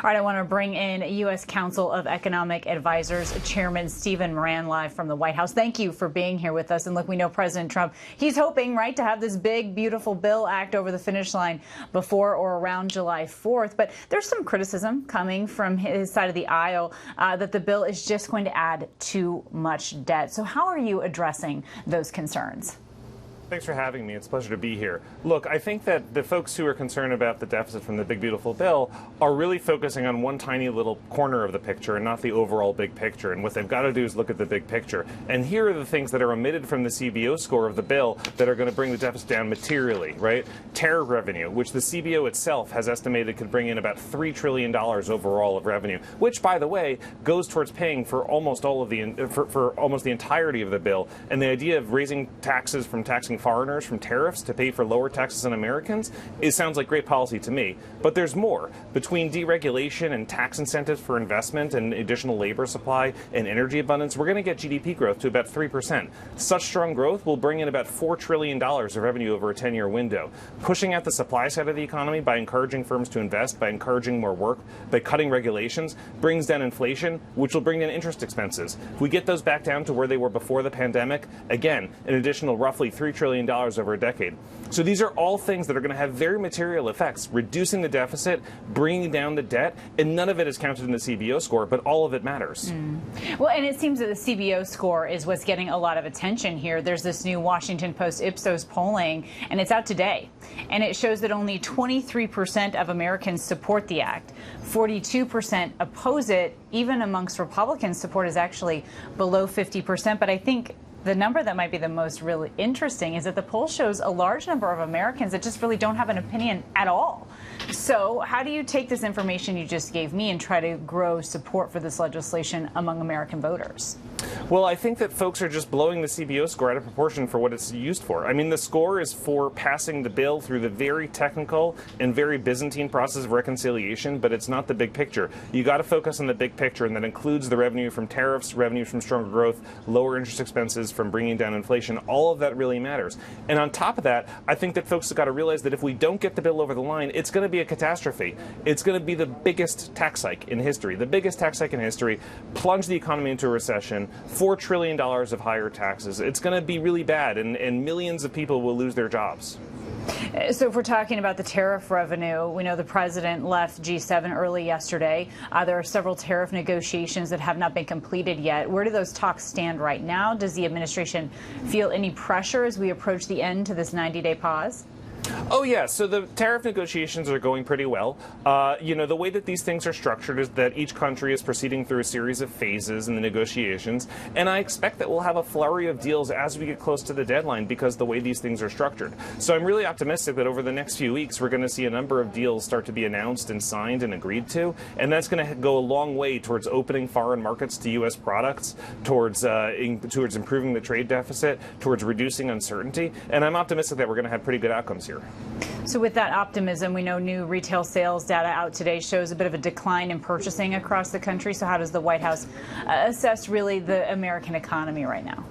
All right, I want to bring in U.S. Council of Economic Advisors Chairman Stephen Miran live from the White House. Thank you for being here with us. And look, we know President Trump, he's hoping, right, to have this big, beautiful bill act over the finish line before or around July 4th. But there's some criticism coming from his side of the aisle that the bill is just going to add too much debt. So how are you addressing those concerns? Thanks for having me. It's a pleasure to be here. Look, I think that the folks who are concerned about the deficit from the big, beautiful bill are really focusing on one tiny little corner of the picture and not the overall big picture. And what they've got to do is look at the big picture. And here are the things that are omitted from the CBO score of the bill that are going to bring the deficit down materially, right? Tariff revenue, which the CBO itself has estimated could bring in about $3 trillion overall of revenue, which, by the way, goes towards paying for almost all of for almost the entirety of the bill. And the idea of raising taxes from taxing foreigners from tariffs to pay for lower taxes on Americans, it sounds like great policy to me. But there's more. Between deregulation and tax incentives for investment and additional labor supply and energy abundance, we're going to get GDP growth to about 3%. Such strong growth will bring in about $4 trillion of revenue over a 10-year window. Pushing out the supply side of the economy by encouraging firms to invest, by encouraging more work, by cutting regulations, brings down inflation, which will bring down interest expenses. If we get those back down to where they were before the pandemic, again, an additional roughly $3 trillion over a decade. So these are all things that are going to have very material effects, reducing the deficit, bringing down the debt, and none of it is counted in the CBO score, but all of it matters. Well, and it seems that the CBO score is what's getting a lot of attention here. There's this new Washington Post Ipsos polling, and it's out today, and it shows that only 23% of Americans support the act. 42% oppose it. Even amongst Republicans, support is actually below 50%, but I think the number that might be the most really interesting is that the poll shows a large number of Americans that just really don't have an opinion at all. So how do you take this information you just gave me and try to grow support for this legislation among American voters? Well, I think that folks are just blowing the CBO score out of proportion for what it's used for. I mean, the score is for passing the bill through the very technical and very Byzantine process of reconciliation, but it's not the big picture. You got to focus on the big picture, and that includes the revenue from tariffs, revenue from stronger growth, lower interest expenses from bringing down inflation. All of that really matters. And on top of that, I think that folks have got to realize that if we don't get the bill over the line, it's going to be a catastrophe. It's going to be the biggest tax hike in history. The biggest tax hike in history, plunge the economy into a recession, $4 trillion of higher taxes. It's going to be really bad, and millions of people will lose their jobs. So if we're talking about the tariff revenue, we know the president left G7 early yesterday. There are several tariff negotiations that have not been completed yet. Where do those talks stand right now? Does the administration feel any pressure as we approach the end to this 90-day pause? Oh, yeah. So the tariff negotiations are going pretty well. The way that these things are structured is that each country is proceeding through a series of phases in the negotiations. And I expect that we'll have a flurry of deals as we get close to the deadline because the way these things are structured. So I'm really optimistic that over the next few weeks, we're going to see a number of deals start to be announced and signed and agreed to. And that's going to go a long way towards opening foreign markets to U.S. products, towards improving the trade deficit, towards reducing uncertainty. And I'm optimistic that we're going to have pretty good outcomes here. So with that optimism, we know new retail sales data out today shows a bit of a decline in purchasing across the country. So how does the White House assess really the American economy right now?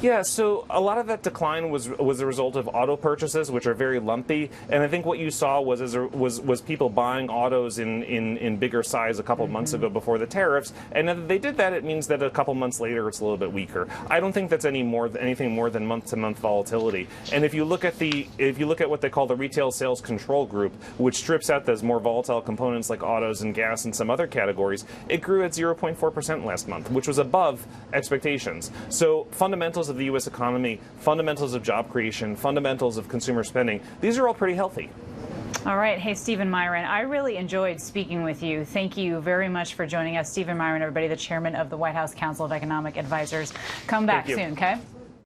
Yeah, so a lot of that decline was a result of auto purchases, which are very lumpy. And I think what you saw was people buying autos in bigger size a couple months ago before the tariffs. And now that they did that, it means that a couple months later it's a little bit weaker. I don't think that's anything more than month-to-month volatility. And if you look at what they call the retail sales control group, which strips out those more volatile components like autos and gas and some other categories, it grew at 0.4% last month, which was above expectations. So fundamentals of the U.S. economy, fundamentals of job creation, fundamentals of consumer spending, these are all pretty healthy. All right. Hey, Stephen Miran, I really enjoyed speaking with you. Thank you very much for joining us. Stephen Miran, everybody, the chairman of the White House Council of Economic Advisors. Come back soon, okay?